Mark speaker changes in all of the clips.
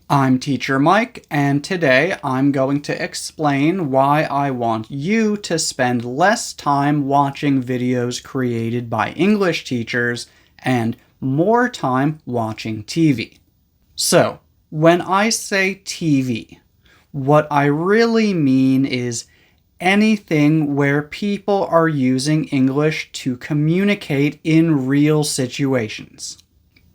Speaker 1: I'm Teacher Mike, and today I'm going to explain why I want you to spend less time watching videos created by English teachers and more time watching TV. So, when I say TV, what I really mean is anything where people are using English to communicate in real situations.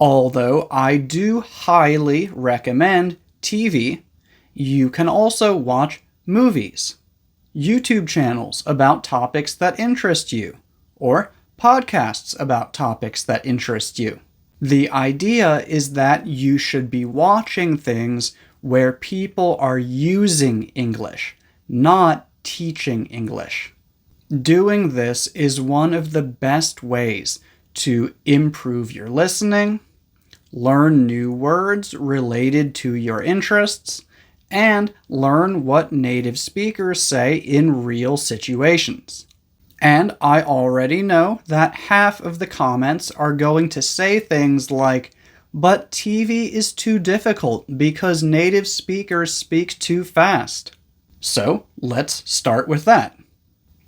Speaker 1: Although I do highly recommend TV, you can also watch movies, YouTube channels about topics that interest you, or podcasts about topics that interest you. The idea is that you should be watching things where people are using English, not teaching English. Doing this is one of the best ways to improve your listening, learn new words related to your interests, and learn what native speakers say in real situations. And I already know that half of the comments are going to say things like, "But TV is too difficult because native speakers speak too fast." So let's start with that.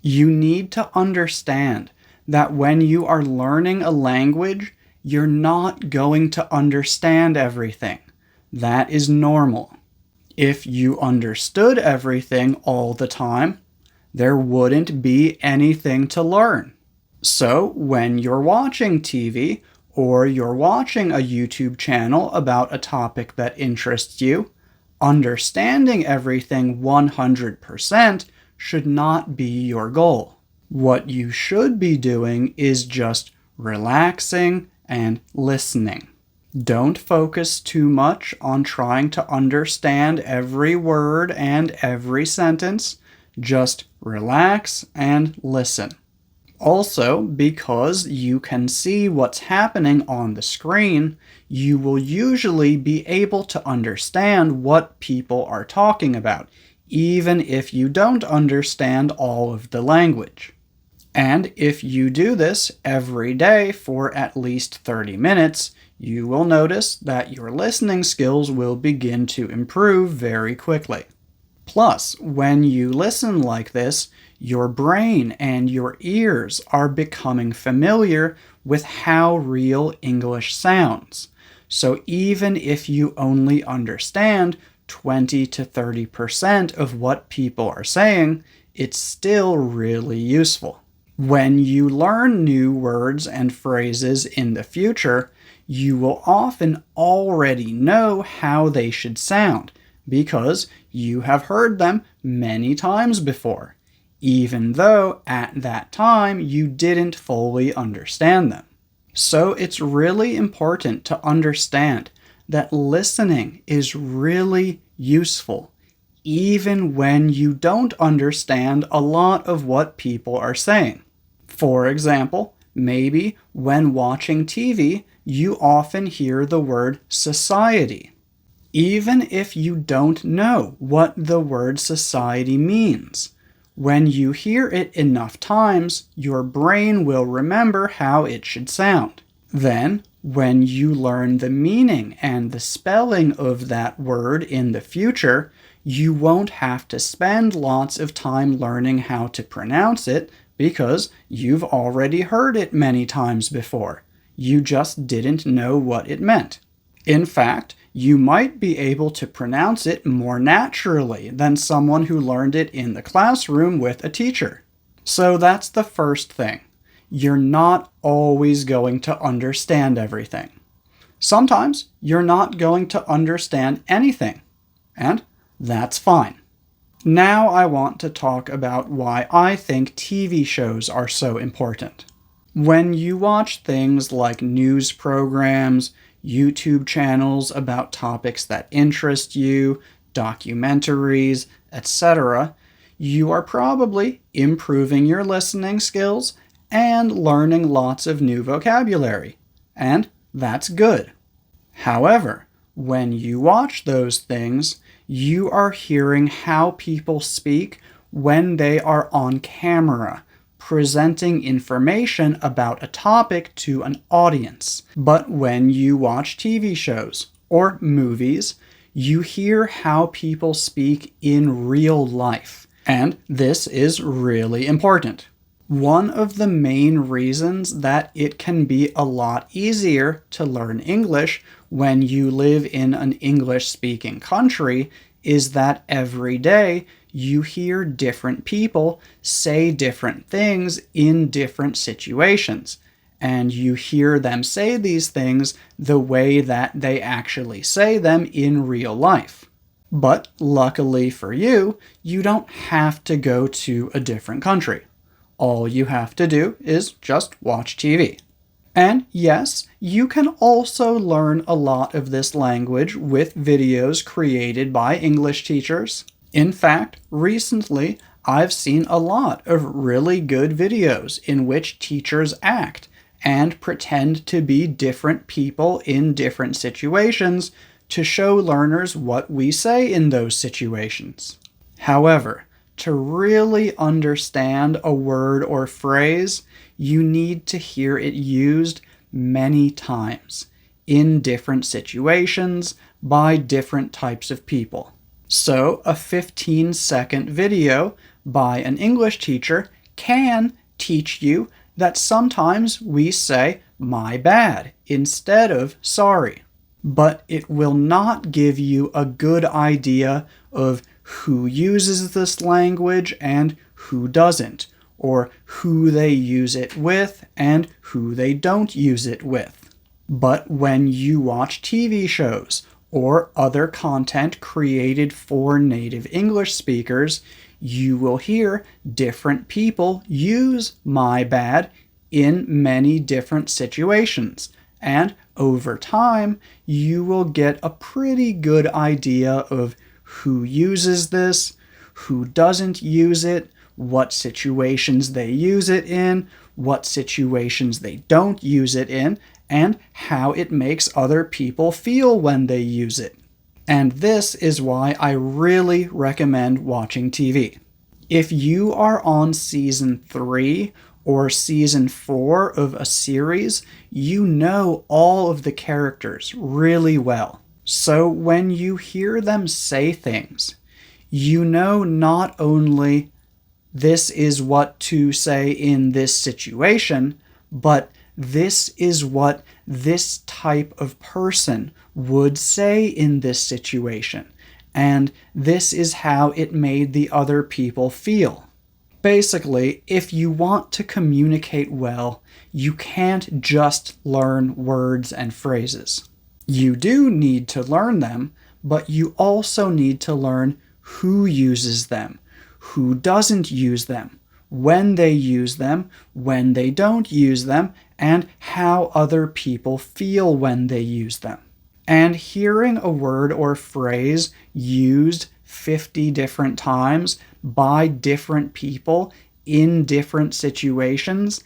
Speaker 1: You need to understand that when you are learning a language, you're not going to understand everything. That is normal. If you understood everything all the time, there wouldn't be anything to learn. So when you're watching TV or you're watching a YouTube channel about a topic that interests you, understanding everything 100% should not be your goal. What you should be doing is just relaxing and listening. Don't focus too much on trying to understand every word and every sentence. Just relax and listen. Also, because you can see what's happening on the screen, you will usually be able to understand what people are talking about, even if you don't understand all of the language. And if you do this every day for at least 30 minutes, you will notice that your listening skills will begin to improve very quickly. Plus, when you listen like this, your brain and your ears are becoming familiar with how real English sounds. So even if you only understand 20 to 30% of what people are saying, it's still really useful. When you learn new words and phrases in the future, you will often already know how they should sound because you have heard them many times before, even though at that time you didn't fully understand them. So it's really important to understand that listening is really useful, even when you don't understand a lot of what people are saying. For example, maybe when watching TV, you often hear the word society. Even if you don't know what the word society means, when you hear it enough times, your brain will remember how it should sound. Then, when you learn the meaning and the spelling of that word in the future, you won't have to spend lots of time learning how to pronounce it because you've already heard it many times before. You just didn't know what it meant. In fact, you might be able to pronounce it more naturally than someone who learned it in the classroom with a teacher. So that's the first thing. You're not always going to understand everything. Sometimes you're not going to understand anything, and that's fine. Now I want to talk about why I think TV shows are so important. When you watch things like news programs, YouTube channels about topics that interest you, documentaries, etc., you are probably improving your listening skills and learning lots of new vocabulary. And that's good. However, when you watch those things, you are hearing how people speak when they are on camera, presenting information about a topic to an audience. But when you watch TV shows or movies, You hear how people speak in real life, and this is really important. One of the main reasons that it can be a lot easier to learn English when you live in an English-speaking country is that every day you hear different people say different things in different situations, and you hear them say these things the way that they actually say them in real life. But luckily for you, you don't have to go to a different country. All you have to do is just watch TV. And yes, you can also learn a lot of this language with videos created by English teachers. In fact, recently, I've seen a lot of really good videos in which teachers act and pretend to be different people in different situations to show learners what we say in those situations. However, to really understand a word or phrase, you need to hear it used many times in different situations by different types of people. So a 15-second video by an English teacher can teach you that sometimes we say "my bad" instead of "sorry." But it will not give you a good idea of who uses this language and who doesn't, or who they use it with and who they don't use it with. But when you watch TV shows or other content created for native English speakers, you will hear different people use "my bad" in many different situations, and over time, you will get a pretty good idea of who uses this, who doesn't use it, what situations they use it in, what situations they don't use it in, and how it makes other people feel when they use it. And this is why I really recommend watching TV. If you are on season 3 or season 4 of a series, you know all of the characters really well. So when you hear them say things, you know not only this is what to say in this situation, but this is what this type of person would say in this situation, and this is how it made the other people feel. Basically, if you want to communicate well, you can't just learn words and phrases. You do need to learn them, but you also need to learn who uses them, who doesn't use them, when they use them, when they don't use them, and how other people feel when they use them. And hearing a word or phrase used 50 different times by different people in different situations,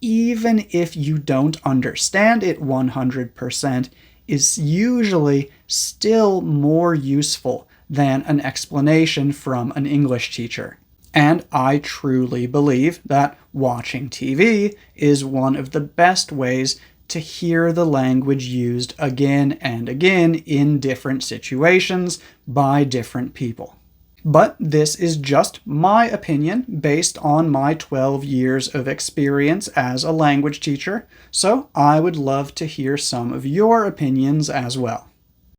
Speaker 1: even if you don't understand it 100%, is usually still more useful than an explanation from an English teacher. And I truly believe that watching TV is one of the best ways to hear the language used again and again in different situations by different people. But this is just my opinion based on my 12 years of experience as a language teacher, so I would love to hear some of your opinions as well.